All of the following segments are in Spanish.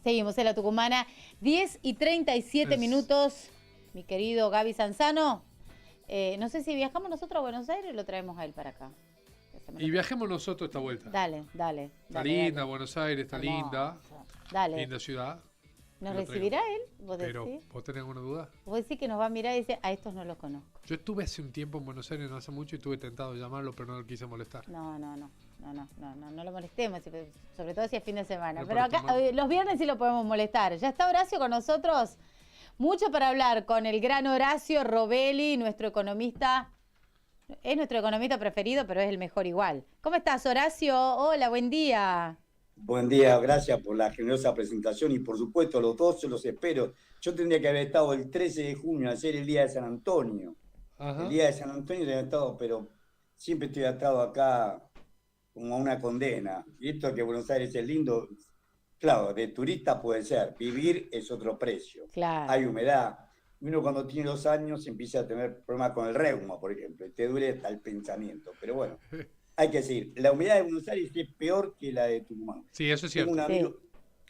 Seguimos en la Tucumana, 10:37 minutos. Mi querido Gaby Sanzano, no sé si viajamos nosotros a Buenos Aires o lo traemos a él para acá. Y viajemos nosotros esta vuelta. Dale. Está linda, Buenos Aires está linda. Dale. Linda ciudad. ¿Nos recibirá él? ¿Vos decís? Pero, ¿vos tenés alguna duda? Vos decís que nos va a mirar y dice, a estos no los conozco. Yo estuve hace un tiempo en Buenos Aires, no hace mucho, y estuve tentado de llamarlo, pero no lo quise molestar. No lo molestemos, sobre todo si es fin de semana. No, pero acá, los viernes sí lo podemos molestar. Ya está Horacio con nosotros. Mucho para hablar con el gran Horacio Robelli, nuestro economista. Es nuestro economista preferido, pero es el mejor igual. ¿Cómo estás, Horacio? Hola, buen día. Buen día, gracias por la generosa presentación y por supuesto los dos los espero. Yo tendría que haber estado el 13 de junio, ayer el día de San Antonio. Ajá. El día de San Antonio tendría estado, pero siempre estoy atado acá como a una condena. Y esto que Buenos Aires es lindo, claro, de turista puede ser, vivir es otro precio. Claro. Hay humedad. Y uno cuando tiene 2 años empieza a tener problemas con el reuma, por ejemplo, y te duele hasta el pensamiento. Pero bueno. Hay que decir, la humedad de Buenos Aires es peor que la de Tucumán. Sí, eso es cierto.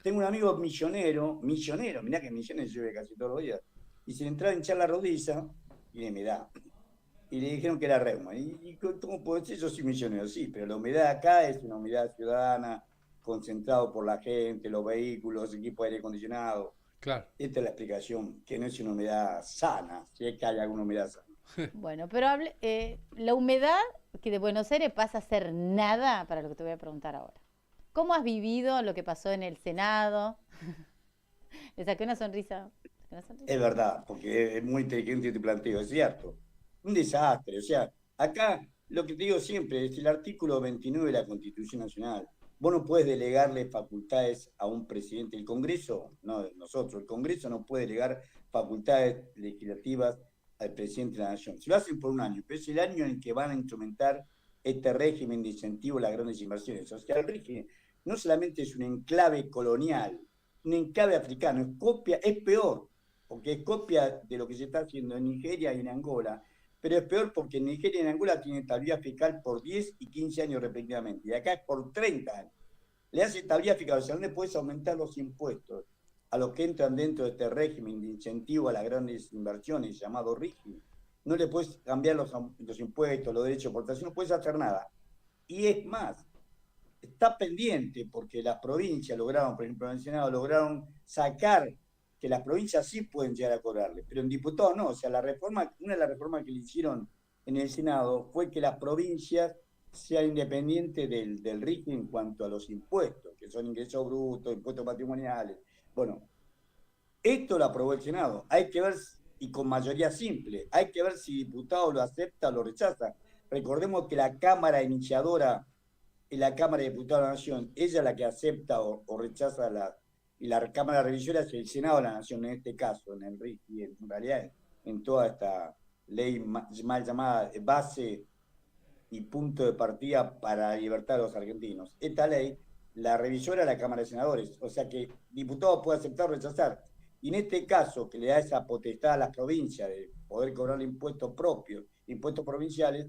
Tengo un amigo millonero, mirá que en Misiones llueve casi todos los días, y se le entraba a hinchar la rodilla, y la humedad, y le dijeron que era reuma. ¿Y cómo puede ser? Yo soy millonero, sí, pero la humedad acá es una humedad ciudadana, concentrado por la gente, los vehículos, equipo de aire acondicionado. Claro. Esta es la explicación, que no es una humedad sana, si es que hay alguna humedad sana. Bueno, pero la humedad que de Buenos Aires pasa a ser nada para lo que te voy a preguntar ahora. ¿Cómo has vivido lo que pasó en el Senado? Le saqué una sonrisa. Es verdad, porque es muy inteligente tu planteo, es cierto. Un desastre, o sea, acá lo que te digo siempre es el artículo 29 de la Constitución Nacional. Vos no puedes delegarle facultades a un presidente. El Congreso, no nosotros, el Congreso no puede delegar facultades legislativas al presidente de la Nación. Si lo hacen por un año, pero es el año en el que van a instrumentar este régimen de incentivo a las grandes inversiones. O sea, el régimen no solamente es un enclave colonial, un enclave africano, es peor, porque es copia de lo que se está haciendo en Nigeria y en Angola, pero es peor porque en Nigeria y en Angola tienen estabilidad fiscal por 10 y 15 años respectivamente, y acá es por 30 años. Le hace estabilidad fiscal, o sea, no le puedes aumentar los impuestos a los que entran dentro de este régimen de incentivo a las grandes inversiones, llamado RIGI. No le puedes cambiar los impuestos, los derechos de exportación, no puedes hacer nada. Y es más, está pendiente porque las provincias lograron, por ejemplo, en el Senado, lograron sacar que las provincias sí pueden llegar a cobrarle, pero en diputados no. O sea, una de las reformas que le hicieron en el Senado fue que las provincias sean independientes del RIGI en cuanto a los impuestos, que son ingresos brutos, impuestos patrimoniales. Bueno, esto lo aprobó el Senado. Hay que ver, y con mayoría simple, hay que ver si diputado lo acepta o lo rechaza. Recordemos que la Cámara iniciadora es la Cámara de Diputados de la Nación, ella es la que acepta o rechaza y la Cámara Revisora es el Senado de la Nación, en este caso, en el RIC, y en realidad en toda esta ley mal llamada base y punto de partida para la libertad de los argentinos. Esta ley, la revisora es la Cámara de Senadores, o sea que diputado puede aceptar o rechazar. Y en este caso, que le da esa potestad a las provincias de poder cobrar impuestos propios, impuestos provinciales,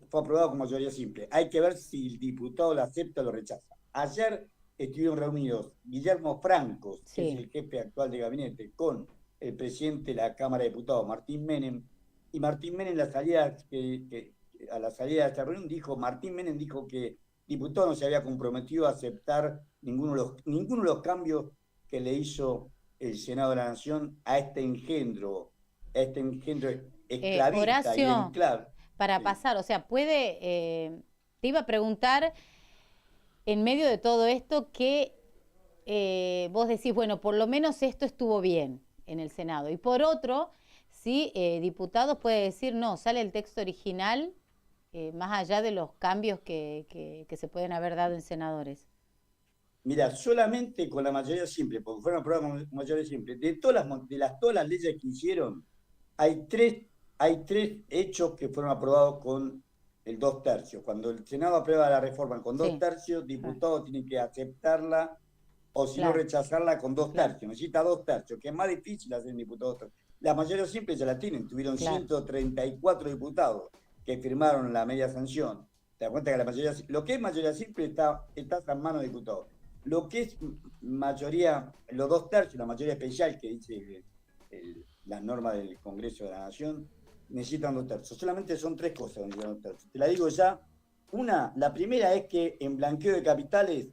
fue aprobado con mayoría simple. Hay que ver si el diputado lo acepta o lo rechaza. Ayer estuvieron reunidos Guillermo Franco, que es el jefe actual de gabinete, con el presidente de la Cámara de Diputados, Martín Menem, y Martín Menem a la salida de esta reunión Martín Menem dijo que diputado no se había comprometido a aceptar ninguno de los cambios que le hizo el Senado de la Nación a este engendro esclavista. Horacio, enclave. Para pasar, o sea, te iba a preguntar, en medio de todo esto, que vos decís, bueno, por lo menos esto estuvo bien en el Senado. Y por otro, sí, diputados puede decir, no, sale el texto original, más allá de los cambios que se pueden haber dado en senadores. Mira, solamente con la mayoría simple, porque fueron aprobadas con mayoría simple, de todas las leyes que hicieron, hay tres hechos que fueron aprobados con el 2/3. Cuando el Senado aprueba la reforma con 2/3, diputados tienen que aceptarla o si no rechazarla con 2/3. Necesita 2/3, que es más difícil hacer en diputados. La mayoría simple ya la tienen, tuvieron 134 diputados que firmaron la media sanción. Te das cuenta que lo que es mayoría simple está en manos de diputados. lo que es mayoría, los 2/3, la mayoría especial que dice las normas del Congreso de la Nación, necesitan 2/3. Solamente son 3 cosas donde necesitan 2/3. Te la digo ya. La primera es que en blanqueo de capitales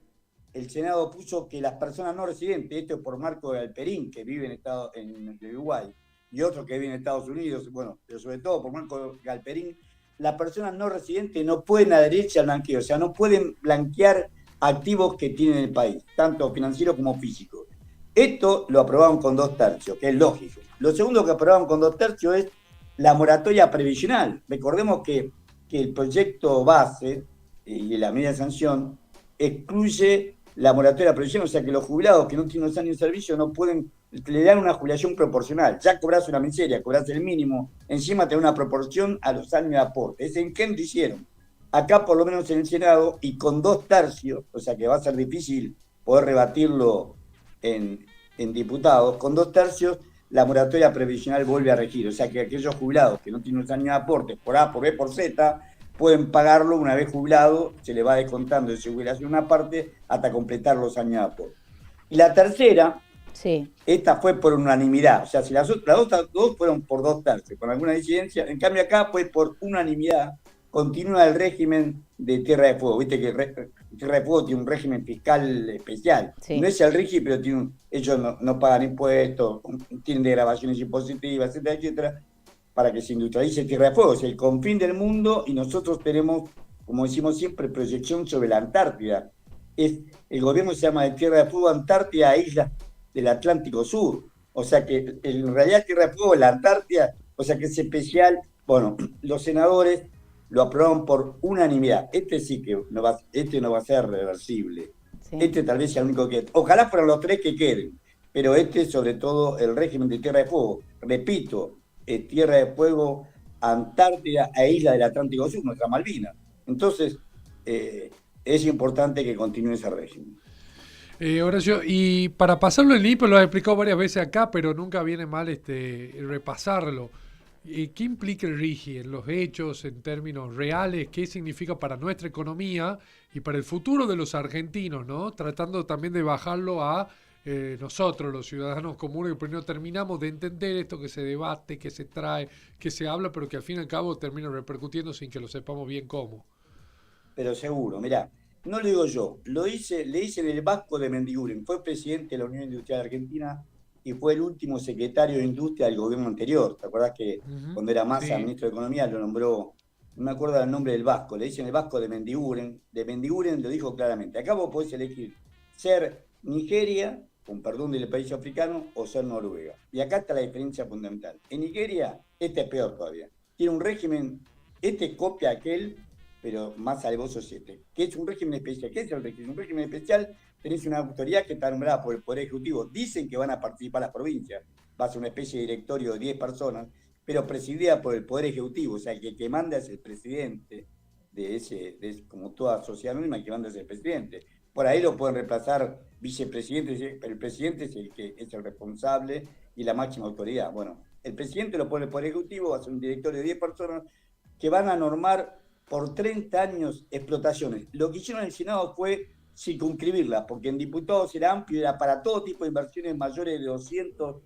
el Senado puso que las personas no residentes, esto es por Marco Galperín, que vive en Uruguay, y otro que vive en Estados Unidos, bueno, pero sobre todo por Marco Galperín, las personas no residentes no pueden adherirse al blanqueo, o sea, no pueden blanquear activos que tienen el país, tanto financieros como físicos. Esto lo aprobaron con 2/3, que es lógico. Lo segundo que aprobaron con 2/3 es la moratoria previsional. Recordemos que el proyecto base y la medida de sanción excluye la moratoria previsional, o sea que los jubilados que no tienen 2 años de servicio no pueden, le dan una jubilación proporcional. Ya cobras una miseria, cobras el mínimo, encima te da una proporción a los años de aporte. Es en qué lo hicieron. Acá, por lo menos en el Senado, y con 2/3, o sea que va a ser difícil poder rebatirlo en diputados, con 2/3 la moratoria previsional vuelve a regir. O sea que aquellos jubilados que no tienen 2 años de aporte por A, por B, por Z, pueden pagarlo una vez jubilado, se le va descontando de su jubilación una parte hasta completar los años de aporte. Y la tercera, sí, esta fue por unanimidad, o sea, si las otras dos fueron por 2/3, con alguna disidencia, en cambio acá fue por unanimidad, continúa el régimen de Tierra de Fuego. Viste que Tierra de Fuego tiene un régimen fiscal especial. sí. No es el RIGI, pero ellos no pagan impuestos, tienen degravaciones impositivas, etcétera, etcétera, para que se industrialice Tierra de Fuego. Es el confín del mundo y nosotros tenemos, como decimos siempre, proyección sobre la Antártida. El gobierno se llama de Tierra de Fuego Antártida, islas del Atlántico Sur. O sea que en realidad Tierra de Fuego es la Antártida, o sea que es especial. Bueno, los senadores lo aprobaron por unanimidad. Este sí que no va a ser reversible. Sí. Este tal vez sea el único que... Ojalá fueran los 3 que queden, pero sobre todo el régimen de Tierra de Fuego. Repito, Tierra de Fuego, Antártida e isla del Atlántico Sur, nuestra Malvinas. Entonces, es importante que continúe ese régimen. Horacio, y para pasarlo en limpio, lo has explicado varias veces acá, pero nunca viene mal repasarlo. ¿Qué implica el RIGI en los hechos, en términos reales? ¿Qué significa para nuestra economía y para el futuro de los argentinos, ¿no? Tratando también de bajarlo a nosotros, los ciudadanos comunes, que primero terminamos de entender esto que se debate, que se trae, que se habla, pero que al fin y al cabo termina repercutiendo sin que lo sepamos bien cómo. Pero seguro, mirá, no lo digo yo, le dicen el Vasco de Mendiguren, fue presidente de la Unión Industrial Argentina y fue el último secretario de Industria del gobierno anterior. ¿Te acordás que cuando era Massa, ministro de Economía, lo nombró, no me acuerdo el nombre del Vasco, le dicen el Vasco de Mendiguren lo dijo claramente, acá vos podés elegir ser Nigeria, con perdón del país africano, o ser Noruega. Y acá está la diferencia fundamental. En Nigeria, este es peor todavía. Tiene un régimen, copia aquel, pero más alevoso es que es un régimen especial. ¿Qué es el régimen? Un régimen especial, tenés una autoridad que está nombrada por el Poder Ejecutivo. Dicen que van a participar las provincias, va a ser una especie de directorio de 10 personas, pero presidida por el Poder Ejecutivo, o sea, el que manda es el presidente como toda sociedad anónima, el que manda es el presidente. Por ahí lo pueden reemplazar vicepresidentes, pero el presidente es el que es el responsable y la máxima autoridad. Bueno, el presidente lo pone el Poder Ejecutivo, va a ser un directorio de 10 personas que van a normar por 30 años explotaciones. Lo que hicieron en el Senado fue circunscribirlas, porque en diputados era amplio, era para todo tipo de inversiones mayores de 200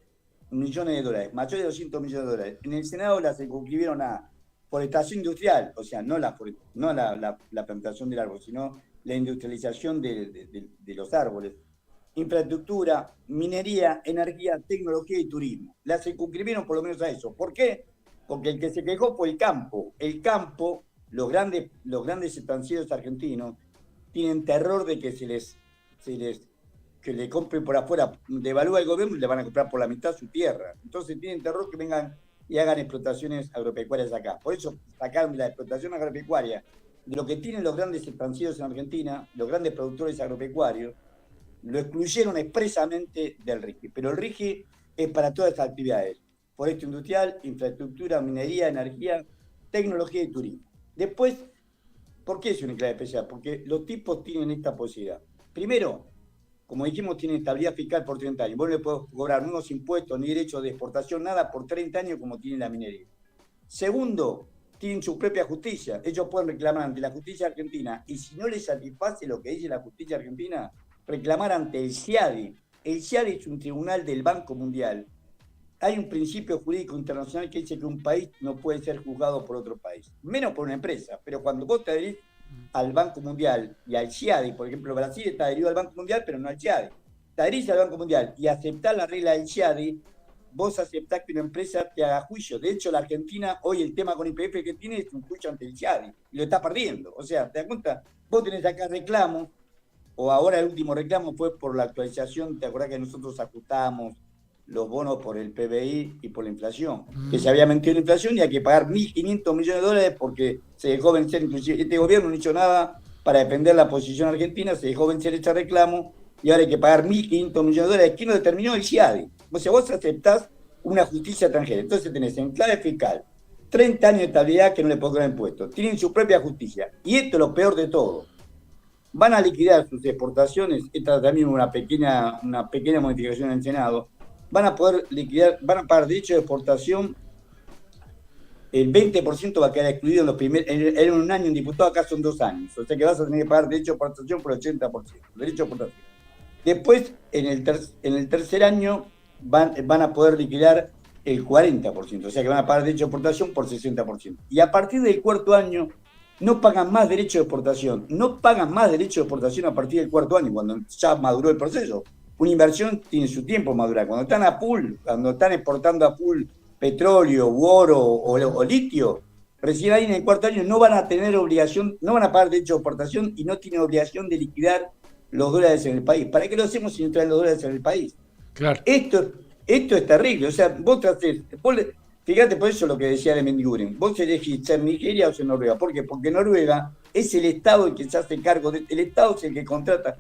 millones de dólares, mayores de 200 millones de dólares. En el Senado las circunscribieron a forestación industrial, o sea, no la plantación del árbol, sino la industrialización de los árboles, infraestructura, minería, energía, tecnología y turismo. Las circunscribieron por lo menos a eso. ¿Por qué? Porque el que se quejó fue el campo. El campo, los grandes estancieros argentinos, tienen terror de que que le compren por afuera, devalúa el gobierno y le van a comprar por la mitad su tierra. Entonces tienen terror que vengan y hagan explotaciones agropecuarias acá. Por eso sacaron la explotación agropecuaria de lo que tienen los grandes estancieros en Argentina, los grandes productores agropecuarios, lo excluyeron expresamente del RIGI. Pero el RIGI es para todas estas actividades: foresto industrial, infraestructura, minería, energía, tecnología y turismo. Después, ¿por qué es una clave especial? Porque los tipos tienen esta posibilidad. Primero, como dijimos, tienen estabilidad fiscal por 30 años. Vos no le podés cobrar unos impuestos ni derechos de exportación, nada por 30 años como tiene la minería. Segundo, tienen su propia justicia. Ellos pueden reclamar ante la justicia argentina y si no les satisface lo que dice la justicia argentina, reclamar ante el CIADI. El CIADI es un tribunal del Banco Mundial. Hay un principio jurídico internacional que dice que un país no puede ser juzgado por otro país, menos por una empresa. Pero cuando vos te adherís al Banco Mundial y al CIADI, por ejemplo, Brasil está adherido al Banco Mundial, pero no al CIADI. Te adherís al Banco Mundial y aceptás la regla del CIADI, vos aceptás que una empresa te haga juicio. De hecho, la Argentina, hoy el tema con YPF que tiene es un juicio ante el CIADI, y lo está perdiendo. O sea, ¿te das cuenta? Vos tenés acá reclamos, o ahora el último reclamo fue por la actualización, ¿te acordás que nosotros ajustábamos los bonos por el PBI y por la inflación? Que se había mentido la inflación y hay que pagar 1.500 millones de dólares porque se dejó vencer, inclusive este gobierno no hizo nada para defender la posición argentina, se dejó vencer ese reclamo y ahora hay que pagar 1.500 millones de dólares. ¿Quién lo determinó? El CIADI. O sea, vos aceptás una justicia extranjera. Entonces tenés en clave fiscal 30 años de estabilidad que no le pongan impuestos. Tienen su propia justicia. Y esto es lo peor de todo. Van a liquidar sus exportaciones. Esta también una pequeña modificación en el Senado. Van a poder liquidar, van a pagar derecho de exportación. El 20% va a quedar excluido en los primeros. En un año, un diputado acá son 2 años. O sea que vas a tener que pagar derecho de exportación por el 80%. Derecho de exportación. Después, en el tercer año, van a poder liquidar el 40%, o sea que van a pagar derecho de exportación por 60%. Y a partir del cuarto año, no pagan más derecho de exportación. No pagan más derecho de exportación a partir del cuarto año, cuando ya maduró el proceso. Una inversión tiene su tiempo madurar. Cuando están a full, cuando están exportando a full petróleo, oro o litio, recién ahí en el cuarto año no van a tener obligación, no van a pagar derecho de exportación y no tienen obligación de liquidar los dólares en el país. ¿Para qué lo hacemos si no traen los dólares en el país? Claro. Esto es terrible. O sea, fíjate por eso lo que decía de Mendiguren. Vos elegís ser Nigeria o ser Noruega. ¿Por qué? Porque Noruega es el Estado el que se hace cargo. El Estado es el que contrata.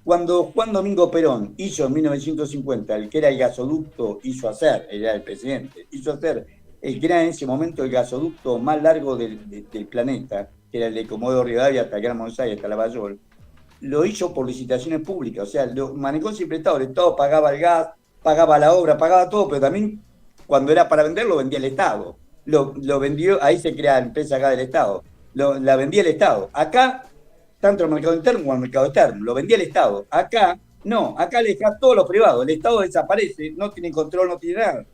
Cuando Juan Domingo Perón hizo en 1950 el que era el gasoducto, era el presidente, hizo hacer el que era en ese momento el gasoducto más largo del planeta, que era el de Comodoro Rivadavia hasta Gran Buenos Aires, hasta Lavallol, lo hizo por licitaciones públicas. O sea, lo manejó siempre el Estado. El Estado pagaba el gas, pagaba la obra, pagaba todo, pero también cuando era para venderlo vendía el Estado. Lo vendió, ahí se crea la empresa acá del Estado. La vendía el Estado. Acá, tanto el mercado interno como el mercado externo, lo vendía el Estado. Acá, no, acá le deja todos los privados. El Estado desaparece, no tiene control, no tiene nada.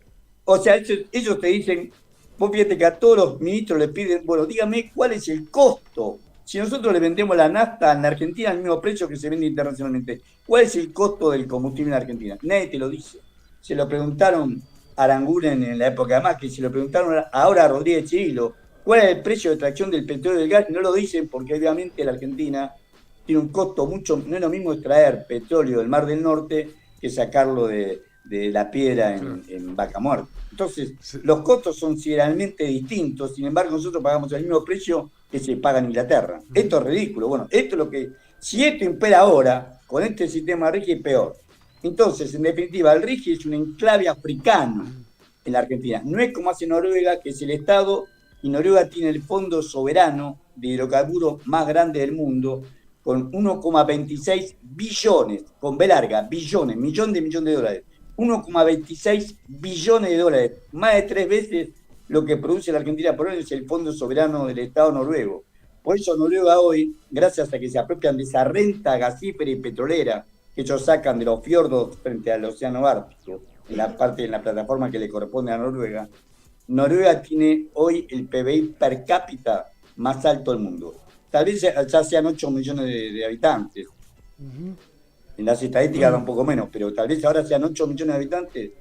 O sea, ellos te dicen, vos fíjate que a todos los ministros le piden, bueno, dígame cuál es el costo. Si nosotros le vendemos la nafta en la Argentina al mismo precio que se vende internacionalmente, ¿cuál es el costo del combustible en Argentina? Nadie te lo dice. Se lo preguntaron a Aranguren en la época de Macri, se lo preguntaron ahora a Rodríguez Chirilo, ¿cuál es el precio de extracción del petróleo y del gas? No lo dicen porque obviamente la Argentina tiene un costo mucho, no es lo mismo extraer petróleo del Mar del Norte que sacarlo de la piedra en Vaca Muerta. Entonces, los costos son sideralmente distintos, sin embargo nosotros pagamos el mismo precio que se paga en Inglaterra. Esto es ridículo. Bueno, esto es lo que, si esto impera ahora, con este sistema RIGI es peor. Entonces, en definitiva, el RIGI es un enclave africano en la Argentina. No es como hace Noruega, que es el Estado, y Noruega tiene el fondo soberano de hidrocarburos más grande del mundo, con 1,26 billones, con B larga, billones, millón de dólares. 1,26 billones de dólares, más de 3 veces lo que produce la Argentina por hoy es el fondo soberano del Estado noruego. Por eso Noruega hoy, gracias a que se apropian de esa renta gasífera y petrolera que ellos sacan de los fiordos frente al océano Ártico, en la plataforma que le corresponde a Noruega, Noruega tiene hoy el PBI per cápita más alto del mundo. Tal vez ya sean 8 millones de habitantes. En las estadísticas da un poco menos, pero tal vez ahora sean 8 millones de habitantes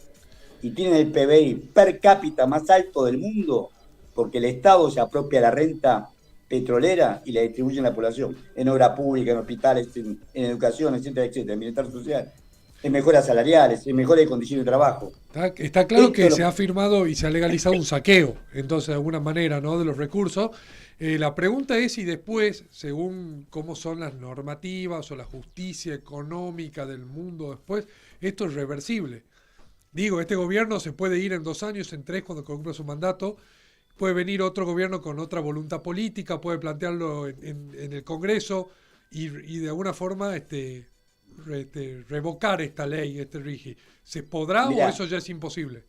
y tienen el PBI per cápita más alto del mundo porque el Estado se apropia la renta petrolera y la distribuye en la población, en obra pública, en hospitales, en educación, etcétera, etcétera, en bienestar social, en mejoras salariales, en mejores condiciones de trabajo. Está claro que se ha firmado y se ha legalizado un saqueo, entonces de alguna manera, ¿no?, de los recursos. La pregunta es si después, según cómo son las normativas o la justicia económica del mundo después, esto es reversible. Digo, este gobierno se puede ir en 2 años, en 3 cuando cumpla su mandato, puede venir otro gobierno con otra voluntad política, puede plantearlo en el Congreso y de alguna forma revocar esta ley, este RIGI. ¿Se podrá? Mirá, o eso ya es imposible?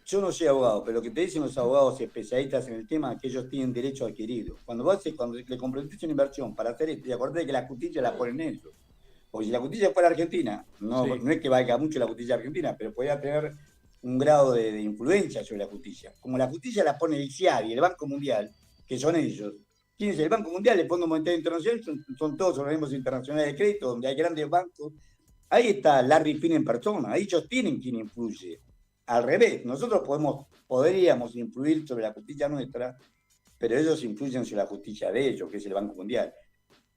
Yo no soy abogado, pero lo que te dicen los abogados especialistas en el tema es que ellos tienen derecho adquirido. Cuando le comprometiste una inversión para hacer esto, y acordate que la justicia la ponen ellos. Porque si la justicia fuera argentina, no, Sí. no es que valga mucho la justicia argentina, pero podría tener un grado de influencia sobre la justicia. Como la justicia la pone el ICIAD y el Banco Mundial, que son ellos. ¿Quién es el Banco Mundial? El Fondo Monetario Internacional, son todos organismos internacionales de crédito, donde hay grandes bancos. Ahí está Larry Finn en persona, ellos tienen quien influye. Al revés, nosotros podríamos influir sobre la justicia nuestra, pero ellos influyen sobre la justicia de ellos, que es el Banco Mundial.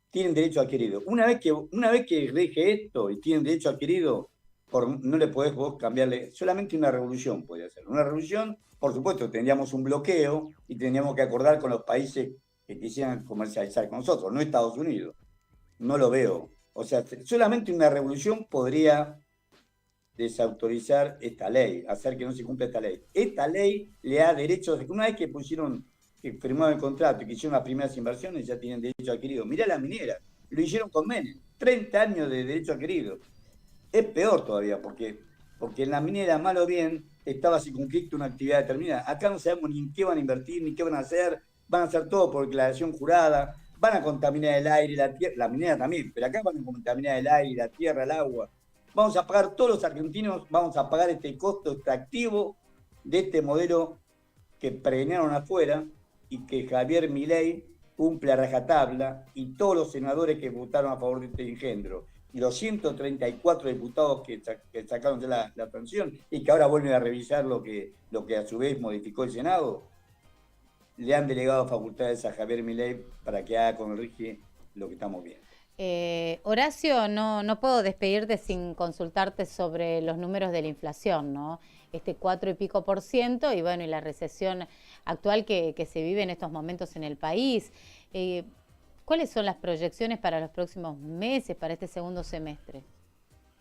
Tienen derecho adquirido. Una vez que rige esto y tienen derecho adquirido, no le podés vos cambiarle, solamente una revolución podría ser. Una revolución, por supuesto, tendríamos un bloqueo y tendríamos que acordar con los países que quisieran comercializar con nosotros, no Estados Unidos. No lo veo. O sea, solamente una revolución podría desautorizar esta ley, hacer que no se cumpla esta ley. Esta ley le da derechos, una vez que firmaron el contrato y que hicieron las primeras inversiones, ya tienen derecho adquirido. Mirá la minera, lo hicieron con Menem, 30 años de derecho adquirido. Es peor todavía, porque en la minera, mal o bien, estaba circunscrito una actividad determinada. Acá no sabemos ni en qué van a invertir, ni qué van a hacer todo por declaración jurada, van a contaminar el aire, la tierra, la minera también, pero acá van a contaminar el aire, la tierra, el agua. Vamos a pagar todos los argentinos, vamos a pagar este costo extractivo de este modelo que pregnaron afuera y que Javier Milei cumple a rajatabla, y todos los senadores que votaron a favor de este engendro y los 134 diputados que sacaron de la sanción y que ahora vuelven a revisar lo que a su vez modificó el Senado, le han delegado facultades a Javier Milei para que haga con el RIGI lo que estamos viendo. Horacio, no puedo despedirte sin consultarte sobre los números de la inflación, ¿no? 4 y pico %, y bueno, y la recesión actual que se vive en estos momentos en el país. ¿Cuáles son las proyecciones para los próximos meses, para este segundo semestre?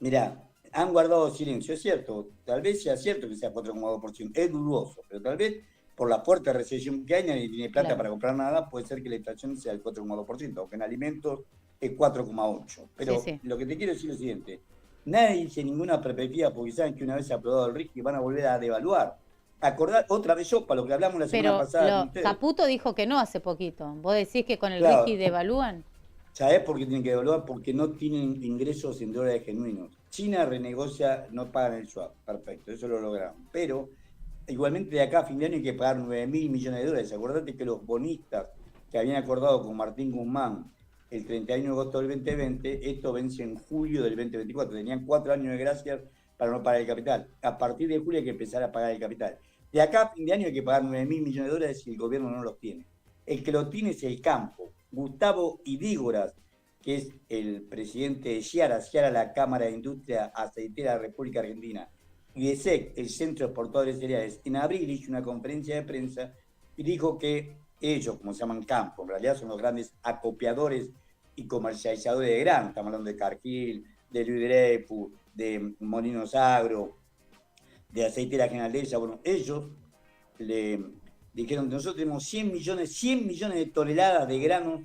Mirá, han guardado silencio, es cierto, tal vez sea cierto que sea 4,2%, es dudoso, pero tal vez por la fuerte recesión que hay, nadie tiene plata Claro. para comprar nada, puede ser que la inflación sea el 4,2%, aunque en alimentos es 4,8%. Pero Sí. lo que te quiero decir es lo siguiente, nadie dice ninguna perspectiva, porque saben que una vez aprobado el RIGI van a volver a devaluar. Acordar otra vez yo, para lo que hablamos la semana Pero pasada con ustedes. Caputo dijo que no hace poquito. ¿Vos decís que con el Claro, RIGI devalúan? ¿sabés por qué tienen que devaluar? Porque no tienen ingresos en dólares genuinos. China renegocia, no pagan el swap, perfecto, eso lo lograron. Pero igualmente de acá a fin de año hay que pagar 9.000 millones de dólares. Acordate que los bonistas que habían acordado con Martín Guzmán el 31 de agosto del 2020, esto vence en julio del 2024. Tenían 4 años de gracia para no pagar el capital. A partir de julio hay que empezar a pagar el capital. De acá a fin de año hay que pagar 9.000 millones de dólares y el gobierno no los tiene. El que lo tiene es el campo. Gustavo Idígoras, que es el presidente de Ciara, la Cámara de Industria Aceitera de la República Argentina, y de SEC, el Centro de Exportadores de Cereales, en abril hizo una conferencia de prensa y dijo que ellos, como se llaman campo, en realidad son los grandes acopiadores y comercializadores de grano, estamos hablando de Cargill, de Luis Dreyfus, de Molinos Agro, de Aceitera General de ella, bueno, ellos le dijeron que nosotros tenemos 100 millones de toneladas de granos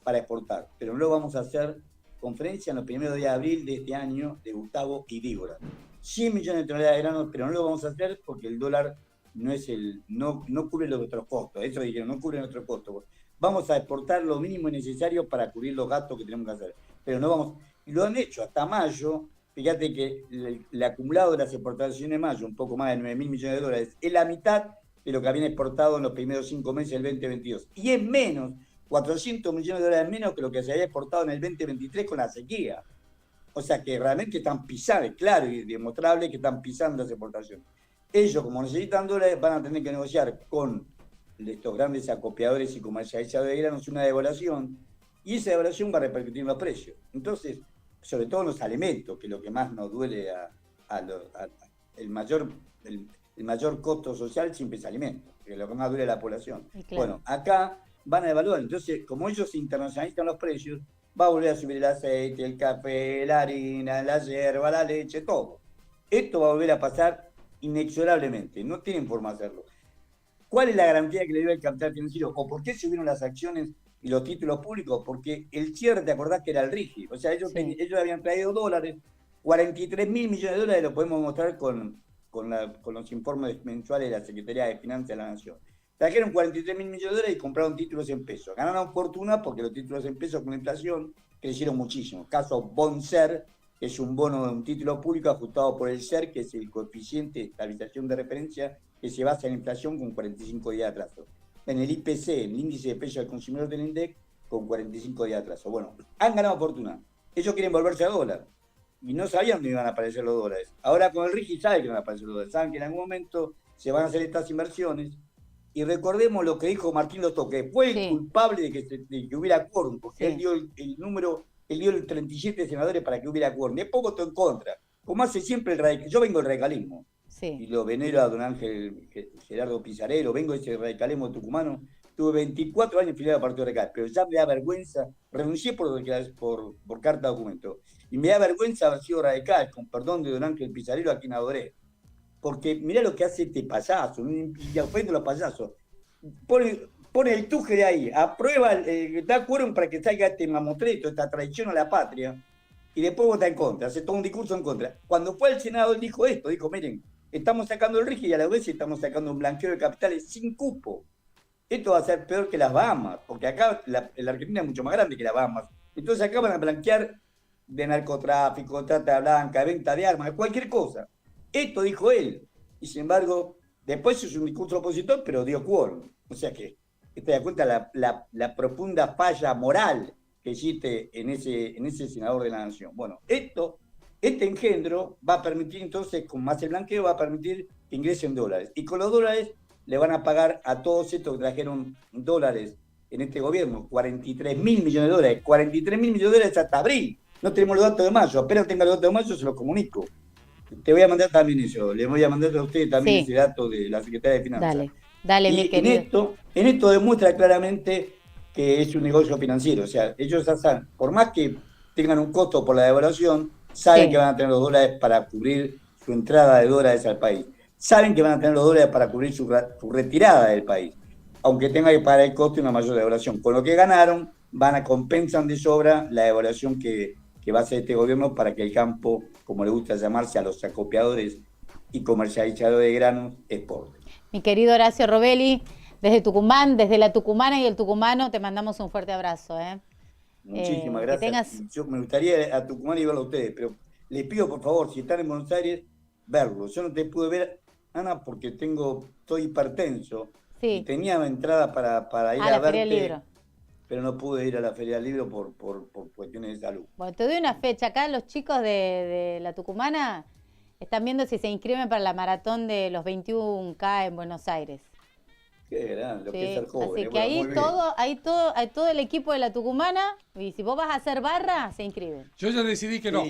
para exportar, pero no lo vamos a hacer. Conferencia en los primeros días de abril de este año de Gustavo Idígoras. 100 millones de toneladas de granos, pero no lo vamos a hacer porque el dólar no cubre nuestros costos. Eso dijeron, no cubre nuestros costos. Vamos a exportar lo mínimo necesario para cubrir los gastos que tenemos que hacer. Pero no vamos, y lo han hecho hasta mayo. Fíjate que el acumulado de las exportaciones de mayo, un poco más de 9.000 millones de dólares, es la mitad de lo que habían exportado en los primeros 5 meses del 2022. Y es menos, 400 millones de dólares menos que lo que se había exportado en el 2023 con la sequía. O sea que realmente están pisando, es claro y demostrable que están pisando las exportaciones. Ellos, como necesitan dólares, van a tener que negociar con estos grandes acopiadores y comercializadores de granos una devaluación, y esa devaluación va a repercutir en los precios. Entonces, sobre todo en los alimentos, que es lo que más nos duele el mayor costo social siempre es alimento, que es lo que más duele a la población. Claro. Bueno, acá van a devaluar. Entonces, como ellos internacionalizan los precios, va a volver a subir el aceite, el café, la harina, la yerba, la leche, todo. Esto va a volver a pasar inexorablemente. No tienen forma de hacerlo. ¿Cuál es la garantía que le dio el capital financiero? ¿O por qué subieron las acciones y los títulos públicos? Porque el cierre, ¿te acordás que era el RIGI? O sea, ellos habían traído dólares, 43.000 millones de dólares, lo podemos mostrar con los informes mensuales de la Secretaría de Finanzas de la Nación. Trajeron 43.000 millones de dólares y compraron títulos en pesos. Ganaron fortuna porque los títulos en pesos con la inflación crecieron muchísimo. Caso BONSER, que es un bono de un título público ajustado por el SER, que es el coeficiente de estabilización de referencia que se basa en la inflación con 45 días de atraso. En el IPC, el índice de precios al consumidor del INDEC, con 45 días de atraso. Bueno, han ganado fortuna. Ellos quieren volverse a dólar. Y no sabían dónde iban a aparecer los dólares. Ahora con el RIGI saben que van a aparecer los dólares. Saben que en algún momento se van a hacer estas inversiones. Y recordemos lo que dijo Martín Lostó, que fue el culpable de que hubiera quórum, porque él dio el número, él dio el 37 senadores para que hubiera quórum. Después votó en contra. Como hace siempre el radicalismo. Yo vengo del radicalismo. Y lo venero a don Ángel Gerardo Pizarero, vengo de ese radicalismo tucumano. Tuve 24 años afiliado al Partido Radical, pero ya me da vergüenza, renuncié por carta de documento. Y me da vergüenza haber sido radical, con perdón de don Ángel Pizarero, a quien adoré. Porque mirá lo que hace este payaso, y ofende a los payasos. Pone el tuje de ahí, aprueba, da quórum para que salga este mamotreto, esta traición a la patria, y después vota en contra, hace todo un discurso en contra. Cuando fue al Senado, él dijo esto, dijo, miren, estamos sacando el RIGI y a la vez estamos sacando un blanqueo de capitales sin cupo. Esto va a ser peor que las Bahamas, porque acá la Argentina es mucho más grande que las Bahamas. Entonces acá van a blanquear de narcotráfico, trata blanca, venta de armas, cualquier cosa. Esto dijo él. Y sin embargo, después es un discurso opositor, pero dio quórum. O sea que te das cuenta la profunda falla moral que existe en ese senador de la nación. Bueno, este engendro va a permitir entonces, con más el blanqueo, va a permitir que ingresen dólares. Y con los dólares le van a pagar a todos estos que trajeron dólares en este gobierno, 43.000 millones de dólares. 43.000 millones de dólares hasta abril. No tenemos los datos de mayo. Apenas tenga los datos de mayo, se los comunico. Te voy a mandar también eso. Le voy a mandar a ustedes también ese dato de la Secretaría de Finanzas. Dale, mi querido. En esto demuestra claramente que es un negocio financiero. O sea, ellos hacen, por más que tengan un costo por la devaluación, saben que van a tener los dólares para cubrir su entrada de dólares al país. Saben que van a tener los dólares para cubrir su retirada del país, aunque tenga que pagar el costo y una mayor devaluación. Con lo que ganaron, compensan de sobra la devaluación que va a hacer este gobierno para que el campo, como le gusta llamarse a los acopiadores y comercializadores de granos, exporte. Mi querido Horacio Robelli, desde Tucumán, desde la tucumana y el tucumano, te mandamos un fuerte abrazo. Muchísimas gracias. Yo me gustaría ir a Tucumán y verlo a ustedes, pero les pido, por favor, si están en Buenos Aires, verlo. Yo no te pude ver, Ana, porque estoy hipertenso. Y tenía entrada para ir a verte, pero no pude ir a la Feria del Libro por cuestiones de salud. Bueno, te doy una fecha. Acá los chicos de la tucumana están viendo si se inscriben para la maratón de los 21K en Buenos Aires. Qué grande, lo que es ser joven. Así que ahí todo el equipo de la tucumana, y si vos vas a hacer barra, se inscriben. Yo ya decidí que no.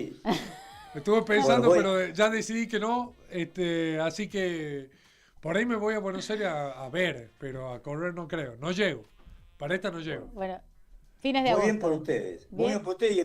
Estuve pensando, pero ya decidí que no. Así que por ahí me voy a Buenos Aires a ver, pero a correr no creo. No llego. Para esta no llego. Bueno, fines de agosto. Muy bien por ustedes. Muy bien por ustedes y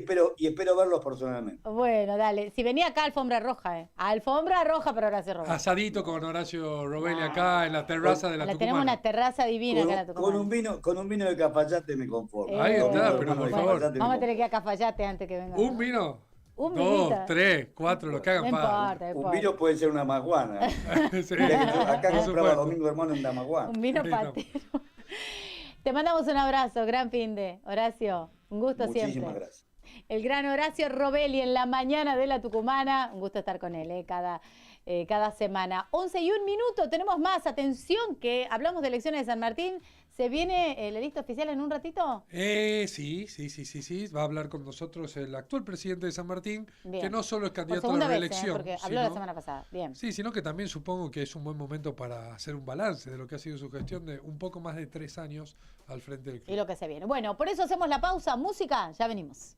espero verlos personalmente. Bueno, dale. Si venía acá, alfombra roja, Alfombra roja para Horacio Robelli. Asadito con Horacio Robelli acá en la terraza de la Tucumana. Tenemos una terraza divina acá en la Tucumana. Con un vino de Cafayate me conformo. Ahí está, pero por favor. Vamos a tener que ir a Cafayate antes que venga. ¿Un vino? Un 2, 3, 4, lo que hagan falta. Un vino puede ser una maguana. Sí. Acá compraba Domingo Hermano en Damaguana. Un vino patero. Te mandamos un abrazo, gran fin de Horacio. Un gusto siempre. Muchísimas gracias. El gran Horacio Robelli en la mañana de la Tucumana. Un gusto estar con él cada semana. 11:01, tenemos más. Atención, que hablamos de elecciones de San Martín. ¿Se viene la lista oficial en un ratito? Sí. Va a hablar con nosotros el actual presidente de San Martín, que no solo es candidato a la reelección. Porque habló la semana pasada. Bien. Sí, sino que también supongo que es un buen momento para hacer un balance de lo que ha sido su gestión de un poco más de 3 años al frente del club. Y lo que se viene. Bueno, por eso hacemos la pausa. Música, ya venimos.